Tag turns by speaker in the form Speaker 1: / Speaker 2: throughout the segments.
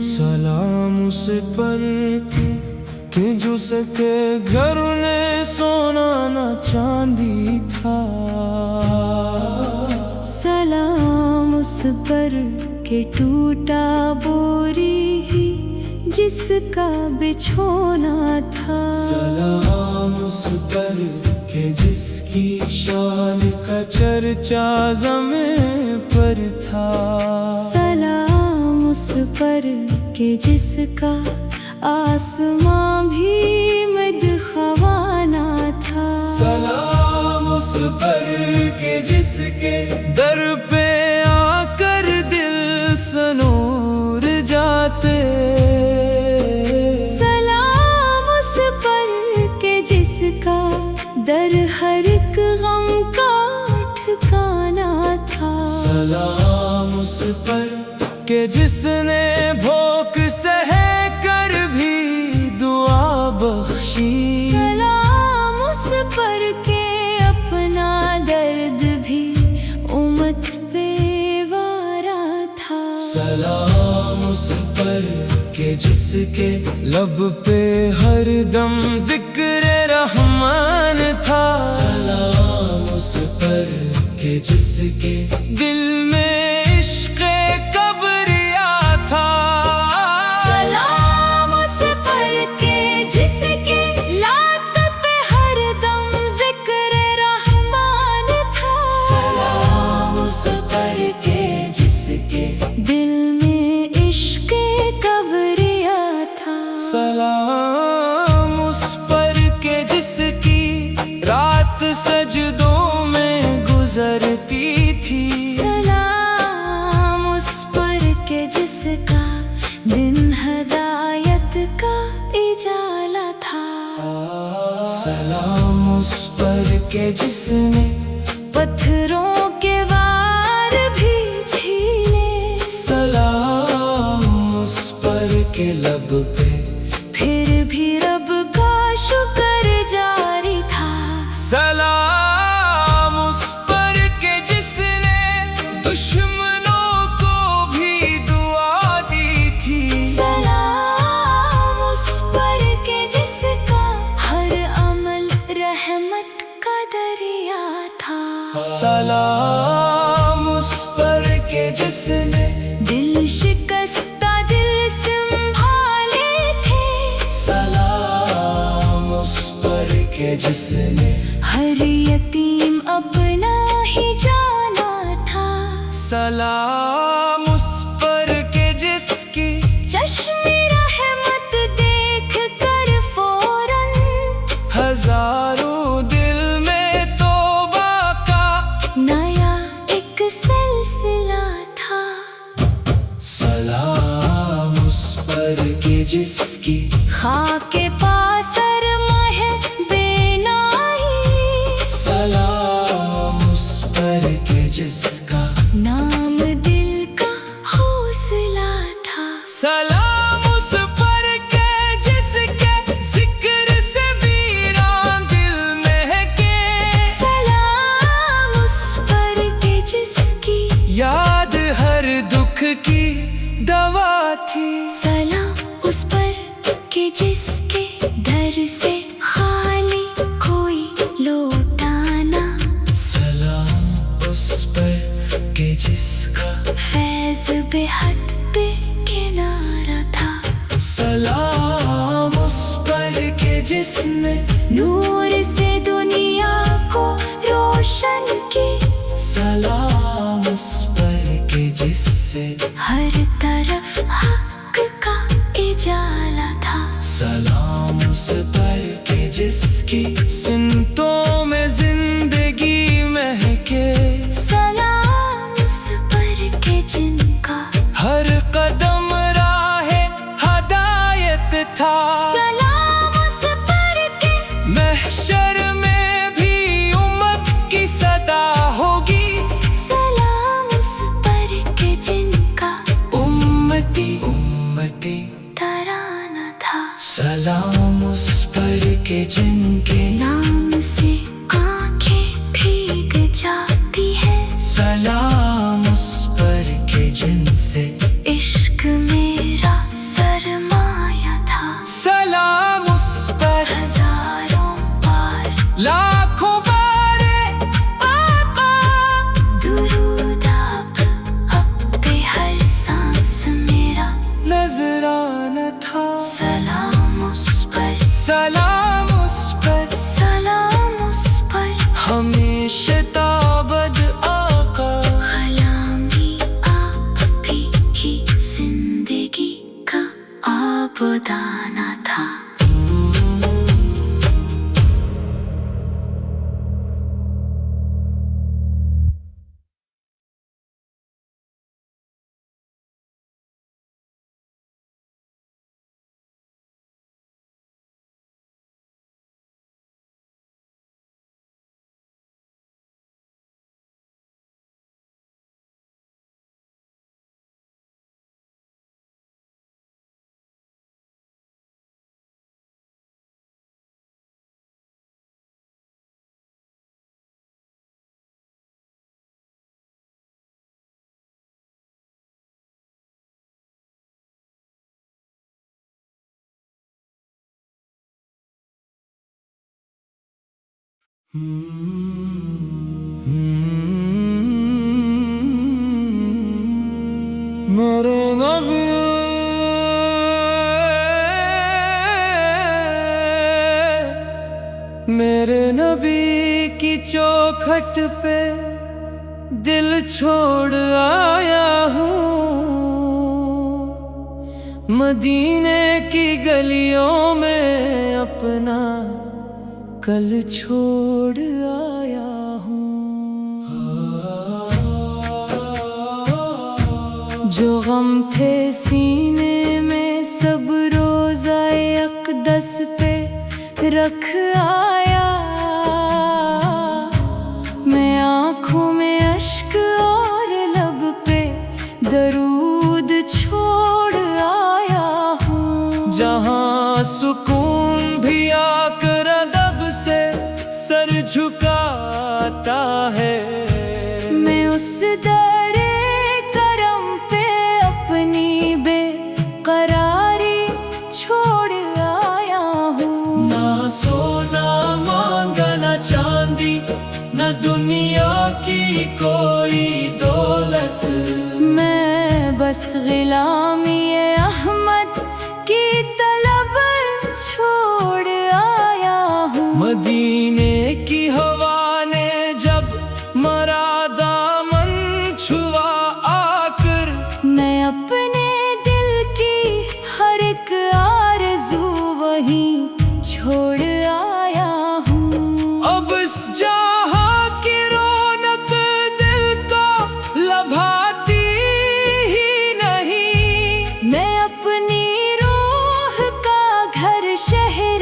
Speaker 1: سلام اس پر کہ جس کے گھر میں سونا نہ چاندی تھا،
Speaker 2: سلام اس پر کہ ٹوٹا بوری ہی جس کا بچھونا تھا،
Speaker 1: سلام اس پر کہ جس کی شان کا چرچا زمین پر تھا،
Speaker 2: سلام اس پر کہ جس کا آسماں بھی مدخوانا تھا،
Speaker 1: سلام اس پر کہ جس کے در پہ آ کر دل سنور جاتے،
Speaker 2: سلام اس پر کہ جس کا در ہر ایک غم کا ٹھکانا تھا،
Speaker 1: سلام اس پر کہ جس نے بھوک سہ کر بھی دعا بخشی،
Speaker 2: سلام اس پر کہ اپنا درد بھی امت پہ وارا تھا،
Speaker 1: سلام اس پر کہ جس کے لب پہ ہر دم ذکر رحمان تھا، سلام اس پر کہ جس کے دل میں عشق کبریا تھا،
Speaker 2: سلام اس پر کہ جس کے لات پہ ہر دم ذکر رحمان تھا،
Speaker 1: سلام اس پر کہ جس کے
Speaker 2: دل میں عشق کبریا تھا،
Speaker 1: سلام اس پر کہ جس کی رات سجدوں میں گزرتی تھی،
Speaker 2: سلام اس پر کہ جس کا دن ہدایت کا اجالا تھا،
Speaker 1: سلام اس پر کہ جس نے
Speaker 2: پتھروں کے وار بھی جھیلے،
Speaker 1: سلام اس پر کہ لب پہ
Speaker 2: پھر بھی رب کا شکر جاری تھا،
Speaker 1: سلام اس پر کہ جس نے دشمنوں کو بھی دعا دی تھی،
Speaker 2: سلام اس پر کہ جس کا ہر عمل رحمت کا دریا تھا،
Speaker 1: سلام اس پر کہ جس نے
Speaker 2: دل شکستہ دل سنبھالے تھے،
Speaker 1: سلام اس پر کہ جس نے
Speaker 2: ہر یتیم اپنا ہی جانا تھا،
Speaker 1: سلام اس پر کہ جس کی
Speaker 2: چشم رحمت دیکھ کر فوراً
Speaker 1: ہزاروں دل میں توبہ کا
Speaker 2: نیا ایک سلسلہ تھا،
Speaker 1: سلام اس پر کہ جس کی
Speaker 2: خاک پاسر مہ بینائی،
Speaker 1: سلام اس پر کہ جس کا
Speaker 2: نام دل کا حوصلہ تھا،
Speaker 1: سلام اس پر کہ جس کے ذکر سے ویران دل مہکے،
Speaker 2: سلام اس پر کہ جس کی
Speaker 1: یاد ہر دکھ کی دوا تھی،
Speaker 2: سلام اس پر کہ جس کے در سے خالی کوئی لوٹانا،
Speaker 1: سلام اس پر کہ جس کا
Speaker 2: فیض بے حد بے کنارہ تھا،
Speaker 1: سلام اس پر کہ جس نے
Speaker 2: نور سے دنیا کو روشن کی،
Speaker 1: سلام اس پر کہ جس سے
Speaker 2: ہر طرف حق کا اجالا تھا،
Speaker 1: سلام اس پر کہ جس کی سنتوں میں زندگی مہکے،
Speaker 2: سلام اس پر کہ جن کا
Speaker 1: ہر قدم راہ ہدایت تھا،
Speaker 2: سلام اس پر کہ
Speaker 1: محشر میں بھی امت کی صدا ہوگی،
Speaker 2: سلام اس پر کہ جن کا
Speaker 1: امتی امتی
Speaker 2: ترانہ تھا،
Speaker 1: سلام اس پر کہ جن کے
Speaker 2: نام سے آنکھیں بھیگ جاتی ہیں،
Speaker 1: سلام اس میرے نبی میرے نبی کی چوکھٹ پہ دل چھوڑ آیا ہوں، مدینے کی گلیوں میں اپنا کل چھوڑ آیا ہوں۔ جو غم تھے سینے میں سب روزہ اقدس پہ رکھ آیا، میں آنکھوں میں اشک اور لب پہ درود چھوڑ آیا ہوں۔ جہاں سکون بھی آ کر ادب سے سر جھکاتا ہے، میں اس در کرم پہ اپنی بے قراری چھوڑ آیا ہوں۔ نہ سونا مانگا نہ چاندی، نہ دنیا کی کوئی دولت، میں بس غلامی احمد کی طلب چھوڑ آیا ہوں۔ مدینے کی ہوا نے جب مرا دامن چھوا آ کر، میں اپنے دل کی ہر ایک آرزو وہیں چھوڑ آیا ہوں۔ اب اس جہاں کی رونق دل کو لبھاتی ہی نہیں، میں اپنی روح کا گھر شہر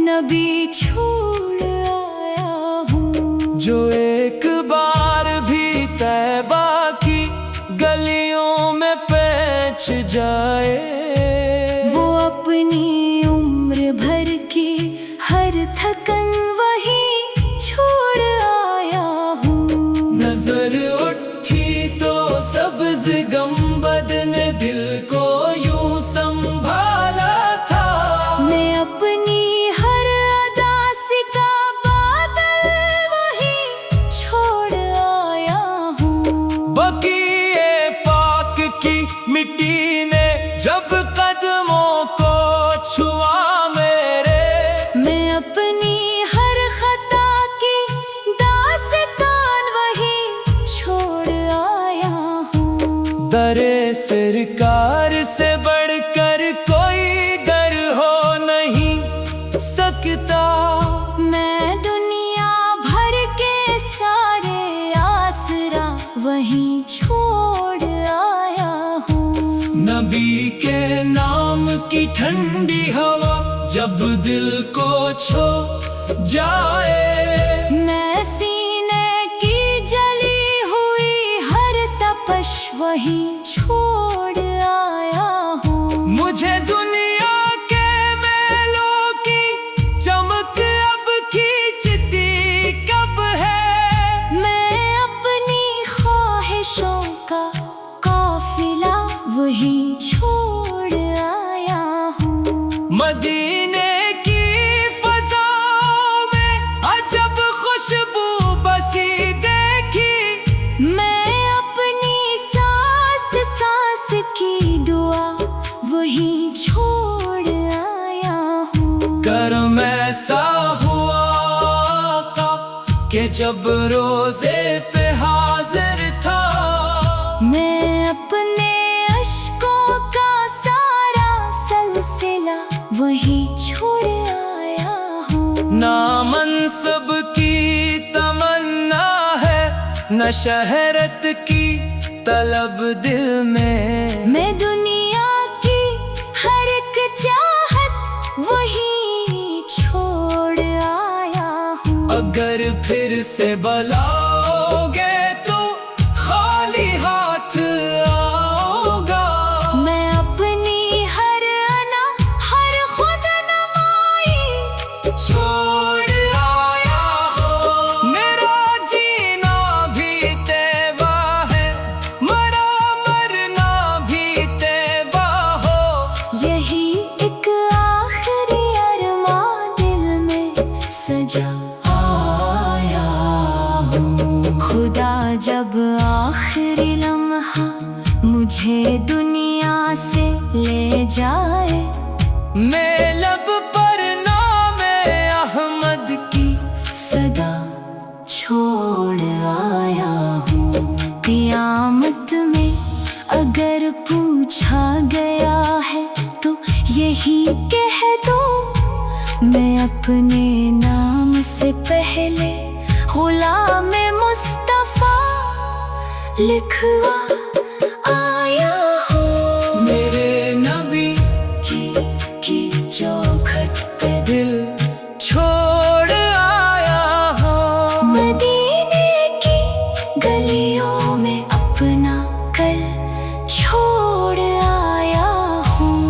Speaker 1: نبی چھوڑ آیا ہوں۔ جو ایک بار بھی طیبہ کی گلیوں میں پیچ جائے، وہ اپنی عمر بھر کی ہر تھکن وہیں چھوڑ آیا ہوں۔ نظر اٹھی تو سبز گنبد نے دل کو یوں سنبھالا تھا، میں اپنی ہر ادا سکا بادل وہیں چھوڑ آیا ہوں۔ بقیے پاک کی مٹی نے جب قدموں کو چھوا میرے، میں اپنی ہر خطا کی داستان وہیں چھوڑ آیا ہوں۔ در سرکار سے بڑھ کر کوئی در ہو نہیں سکتا، میں دنیا بھر کے سارے آسرا وہیں چھوڑ آیا ہوں۔ نبی کے نام کی ٹھنڈی ہوا جب دل کو چھو جائے، میں سینے کی جلی ہوئی ہر تپش وہیں چھوڑ آیا ہوں۔ مجھے دنیا کے میلوں کی چمک اب کھینچتی کب ہے، میں اپنی خواہشوں کا قافلہ وہیں چھوڑ آیا ہوں۔ مدینے کی فضاؤں میں عجب خوشبو بسی دیکھی، میں اپنی سانس سانس کی دعا وہیں چھوڑ آیا ہوں۔ کرم ایسا ہوا آقا کہ جب روزے پہ حاضر تھا، میں اپنے اشکوں کا سارا سلسلہ وہیں چھوڑ آیا ہوں۔ نہ منصب کی تمنا ہے نہ شہرت کی طلب دل میں دنیا کی ہر ایک چاہت وہیں چھوڑ آیا ہوں۔ اگر پھر سے بلاؤ گے تو خالی ہاتھ آؤ گا، میں اپنی ہر انا ہر خود نمائی چھوڑ آیا ہوں۔ میرا جینا بھی تیبہ ہے، مرا مرنا بھی تیبہ ہو، یہی ایک آخری ارمان دل میں سجا
Speaker 2: تمہیں دنیا سے لے جائے۔
Speaker 1: میں لب پر نام احمد کی
Speaker 2: صدا چھوڑ آیا ہوں۔ قیامت میں اگر پوچھا گیا ہے تو یہی کہہ دو، میں اپنے نام سے پہلے غلام مصطفیٰ لکھوا آیا ہوں۔
Speaker 1: میرے نبی
Speaker 2: کی چوکھٹ پہ
Speaker 1: دل چھوڑ آیا ہوں۔
Speaker 2: مدینے کی گلیوں میں اپنا کل چھوڑ آیا ہوں۔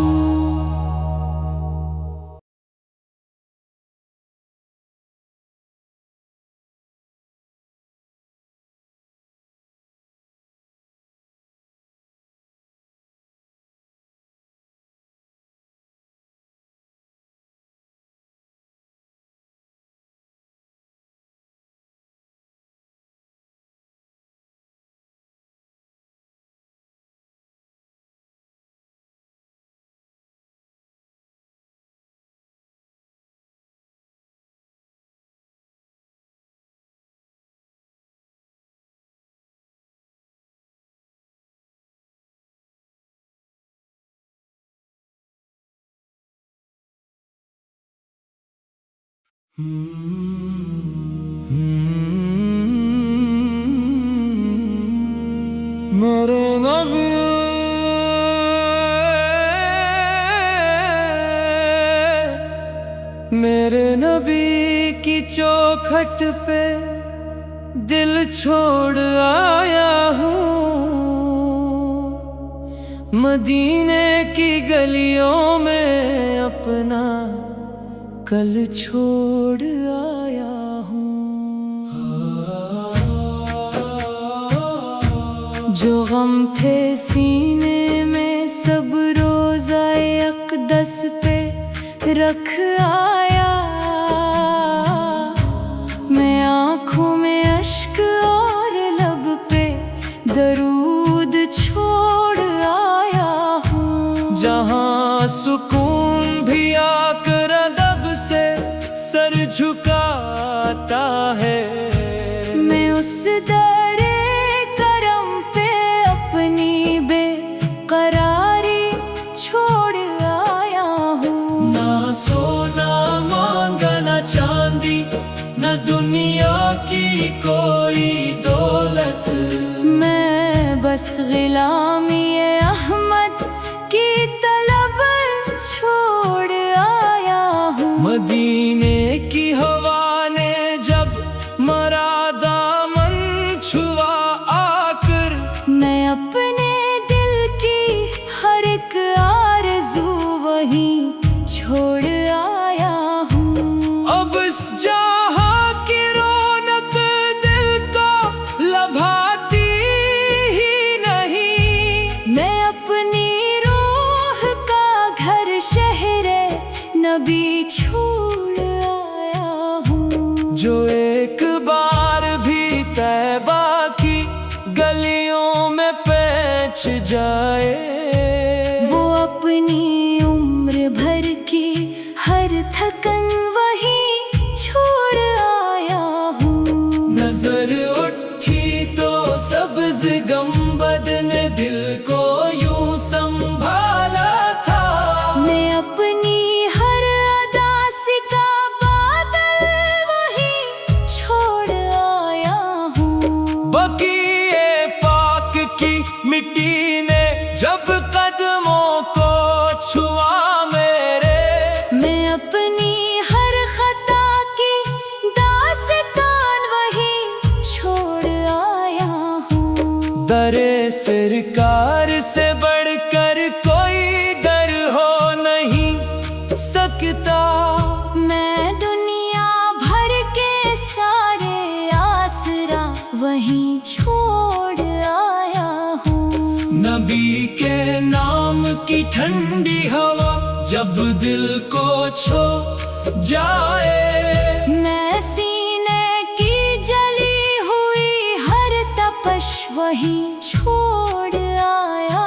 Speaker 1: میرے نبی میرے نبی کی چوکھٹ پہ دل چھوڑ آیا ہوں۔ مدینے کی گلیوں میں اپنا کل چھوڑ آیا ہوں۔
Speaker 2: جو غم تھے سینے میں سب روزہ اقدس پہ رکھ آیا، میں آنکھوں میں اشک اور لب پہ درود چھوڑ آیا ہوں۔
Speaker 1: جہاں سکون بھی آ کر ادب سے سر جھکاتا ہے،
Speaker 2: میں اس در کرم پہ اپنی بے قراری چھوڑ آیا ہوں۔
Speaker 1: نہ سونا مانگا نہ چاندی، نہ دنیا کی کوئی دولت،
Speaker 2: میں بس غلامی احمد کی طلب چھوڑ آیا ہوں۔
Speaker 1: مدینے کی ہوا نے جب مرا دامن چھوا آ کر،
Speaker 2: میں اپنے دل کی ہر ایک آرزو وہیں چھوڑ آیا ہوں۔
Speaker 1: اب اس جہاں کی رونق دل کو لبھاتی ہی نہیں،
Speaker 2: میں اپنی روح کا گھر شہر نبی چھوڑ آیا ہوں۔
Speaker 1: جو ایک بار بھی طیبہ کی گلیوں میں پہنچ جائے،
Speaker 2: وہ اپنی عمر بھر کی ہر تھکن وہیں چھوڑ آیا ہوں۔
Speaker 1: نظر اٹھی تو سبز گنبد نے دل کو یوں سنبھالا تھا،
Speaker 2: میں اپنی ہر ادا کا بادل وہیں چھوڑ آیا ہوں۔
Speaker 1: بقیے پاک کی مٹی نے جب قدموں کو چھوا میرے،
Speaker 2: میں اپنی ہر خطا کی داستان وہیں چھوڑ آیا ہوں۔
Speaker 1: در سرکار سے بڑھ کر کوئی در ہو نہیں سکتا،
Speaker 2: میں دنیا بھر کے سارے آسرا وہیں چھوڑ آیا ہوں۔
Speaker 1: نبی کے نام کی ٹھنڈی ہوا جب دل کو چھو جائے،
Speaker 2: میں سینے کی جلی ہوئی ہر تپش وہیں چھوڑ آیا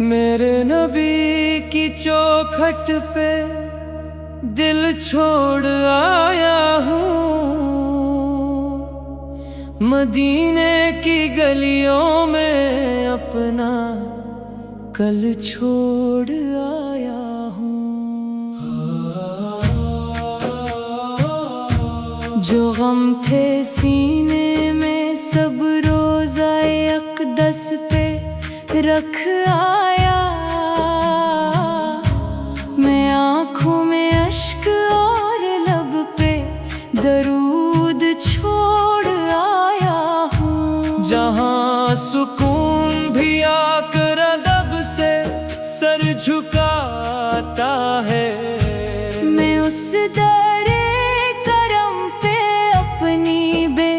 Speaker 1: میرے نبی کی چوکھٹ پہ دل چھوڑ آیا ہوں، مدینے کی گلیوں میں اپنا کل چھوڑ آیا ہوں۔ جو غم تھے سینے میں سب روزہ اقدس پہ رکھ آیا، میں آنکھوں میں اشک اور لب پہ درود چھوڑ آیا ہوں۔ جہاں سکون بھی آ کر ادب سے سر جھکاتا ہے، میں اس در کرم پہ اپنی بے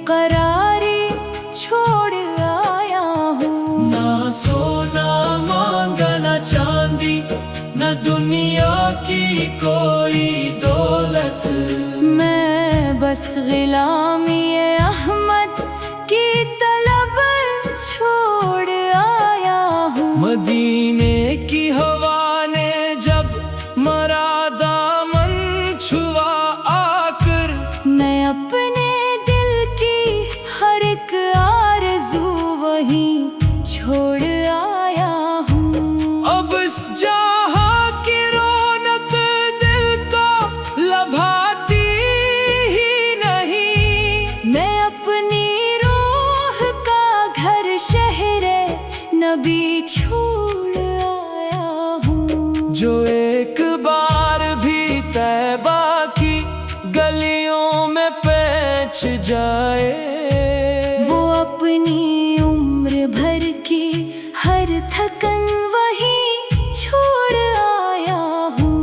Speaker 1: قراری چھوڑ آیا ہوں۔ نہ سونا مانگا نہ چاندی، نہ دنیا کی کوئی دولت، میں بس غلامی احمد کی طلب چھوڑ آیا ہوں۔ مدینے کی ہوا نے جب مرا دامن چھوا آ کر، میں اپنے دل کی ہر ایک آرزو وہیں چھوڑ آیا ہوں۔ اب اس جہاں کی رونق دل کو لبھاتی ہی نہیں، میں اپنی روح کا گھر شہر نبی چھوڑ آیا ہوں۔ جو ایک بار بھی طیبہ کی گلیوں میں پیچ جائے، وہ اپنی عمر بھر کی ہر تھکن وہیں چھوڑ آیا ہوں۔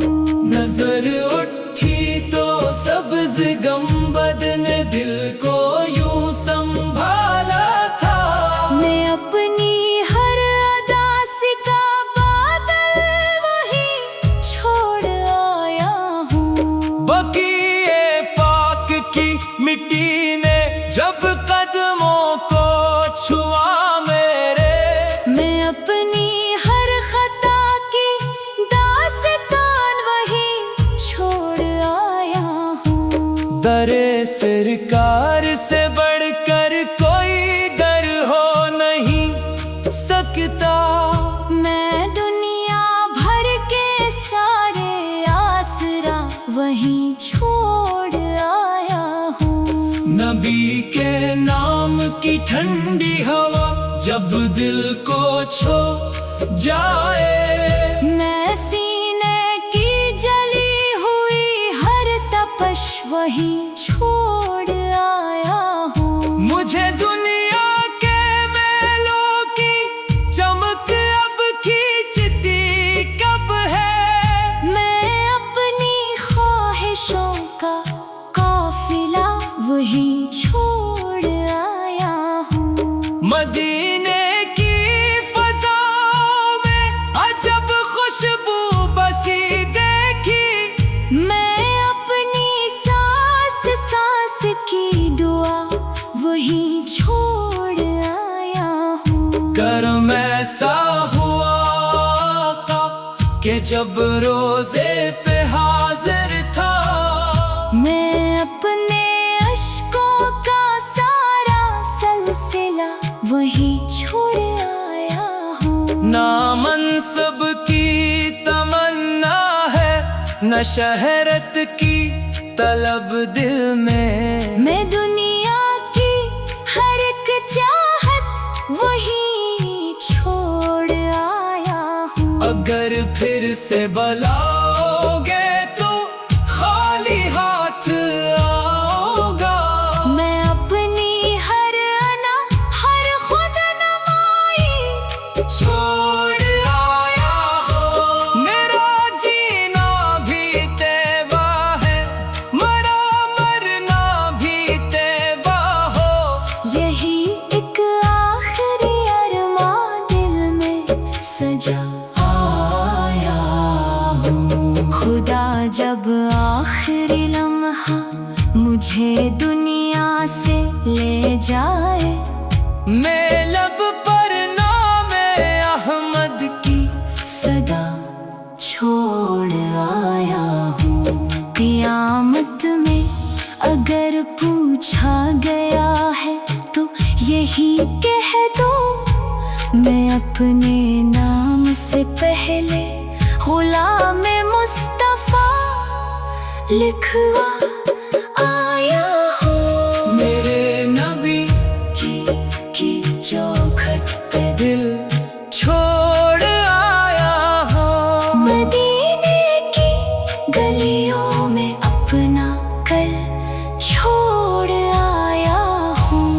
Speaker 1: نظر اٹھی تو سبز گنبد نے دل کو یوں سنبھالا تھا، میں اپنی ہر ادا سکا بادل وہیں چھوڑ آیا ہوں۔ بقیے پاک کی مٹی نے جب قدموں کو چھوا میرے، میں اپنی ہر خطا کی داستان وہیں چھوڑ آیا ہوں۔ در سرکار سے بڑھ کر کوئی در ہو نہیں سکتا، میں دنیا بھر کے سارے آسرا وہیں چھوڑ آیا ہوں۔ نبی کے نام کی ٹھنڈی ہوا جب دل کو چھو جائے، میں سینے کی جلی ہوئی ہر تپش وہیں چھوڑ آیا ہوں۔ مجھے دنیا کے میلوں کی چمک اب کھینچتی کب ہے، میں اپنی خواہشوں کا قافلہ وہیں چھوڑ آیا ہوں۔ مدینے کی فضاؤں میں عجب خوشبو بسی دیکھی، میں اپنی سانس سانس کی دعا وہیں چھوڑ آیا ہوں۔ کرم ایسا ہوا آقا کہ جب روزے پہ حاضر تھا، میں اپنے اشکوں کا سارا سلسلہ وہیں چھوڑ آیا ہوں۔ نہ منصب کی تمنا ہے نہ شہرت کی طلب دل میں دنیا کی ہر ایک چاہت وہیں چھوڑ آیا ہوں۔ اگر پھر سے بلاؤ گے تو خالی ہاتھ آؤ گا، میں اپنی ہر انا ہر خود نمائی چھوڑ آیا ہوں۔ میرا جینا بھی طیبہ ہے، مرا مرنا بھی طیبہ ہو، یہی ایک آخری ارمان دل میں سجا آیا ہوں۔ خدا جب آخری لمحہ مجھے دنیا سے لے جائے، میں لب پر نام احمد
Speaker 2: میں اپنے نام سے پہلے غلام مصطفیٰ لکھوا آیا ہوں،
Speaker 1: میرے نبی
Speaker 2: کی چوکھٹ پہ
Speaker 1: دل چھوڑ آیا ہوں،
Speaker 2: مدینے کی گلیوں میں اپنا کل چھوڑ آیا ہوں۔